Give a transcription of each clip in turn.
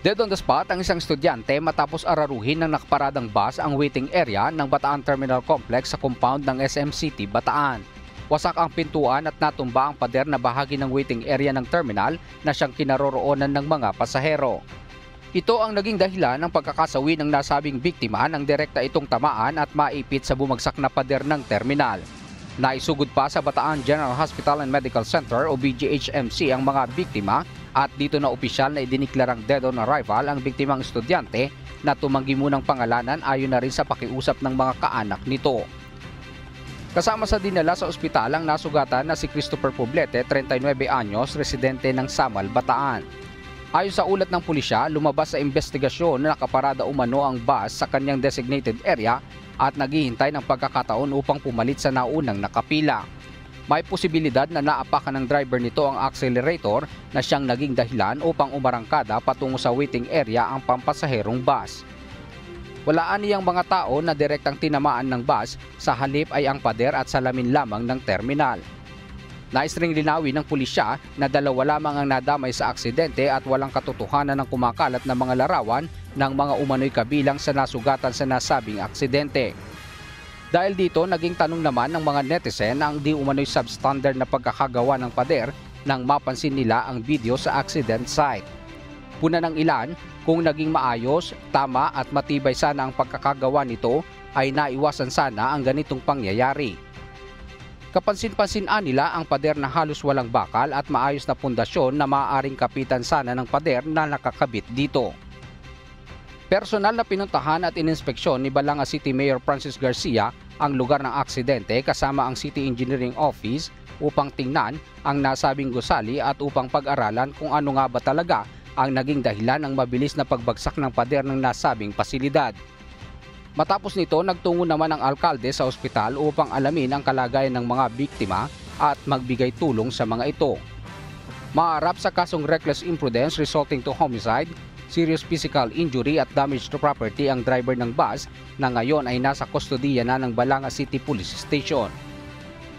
Dead on the spot ang isang estudyante matapos araruhin ng nakaparadang bus ang waiting area ng Bataan Terminal Complex sa compound ng SM City, Bataan. Wasak ang pintuan at natumba ang pader na bahagi ng waiting area ng terminal na siyang kinaroroonan ng mga pasahero. Ito ang naging dahilan ng pagkakasawi ng nasabing biktima nang direkta itong tamaan at maipit sa bumagsak na pader ng terminal. Naisugod pa sa Bataan General Hospital and Medical Center o BGHMC ang mga biktima at dito na opisyal na idiniklarang dead on arrival ang biktimang estudyante na tumanggi munang pangalanan ayon na rin sa pakiusap ng mga kaanak nito. Kasama sa dinala sa ospital ang nasugatan na si Christopher Poblete, 39 anyos, residente ng Samal, Bataan. Ayon sa ulat ng pulisya, lumabas sa investigasyon na nakaparada umano ang bus sa kanyang designated area at naghihintay ng pagkakataon upang pumalit sa naunang nakapila. May posibilidad na naapakan ng driver nito ang accelerator na siyang naging dahilan upang umarangkada patungo sa waiting area ang pampasaherong bus. Walaan niyang mga tao na direktang tinamaan ng bus, sa halip ay ang pader at salamin lamang ng terminal. Nais ring linawin ng pulisya na dalawa lamang ang nadamay sa aksidente at walang katotohanan ng kumakalat na mga larawan ng mga umano'y kabilang sa nasugatan sa nasabing aksidente. Dahil dito, naging tanong naman ng mga netizen ang di umano'y substandard na pagkakagawa ng pader nang mapansin nila ang video sa accident site. Puna ng ilan, kung naging maayos, tama at matibay sana ang pagkakagawa nito ay naiwasan sana ang ganitong pangyayari. Kapansin-pansin nila ang pader na halos walang bakal at maayos na pundasyon na maaaring kapitan sana ng pader na nakakabit dito. Personal na pinuntahan at ininspeksyon ni Balanga City Mayor Francis Garcia ang lugar ng aksidente kasama ang City Engineering Office upang tingnan ang nasabing gusali at upang pag-aralan kung ano nga ba talaga ang naging dahilan ng mabilis na pagbagsak ng pader ng nasabing pasilidad. Matapos nito, nagtungo naman ang alkalde sa ospital upang alamin ang kalagayan ng mga biktima at magbigay tulong sa mga ito. Maharap sa kasong reckless imprudence resulting to homicide, serious physical injury at damage to property ang driver ng bus na ngayon ay nasa kustodiya na ng Balanga City Police Station.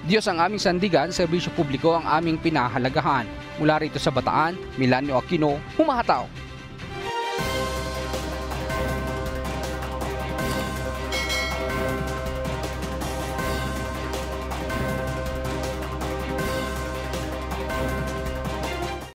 Diyos ang aming sandigan, serbisyo publiko ang aming pinahalagahan. Mula rito sa Bataan, Milanio Aquino, humahataw.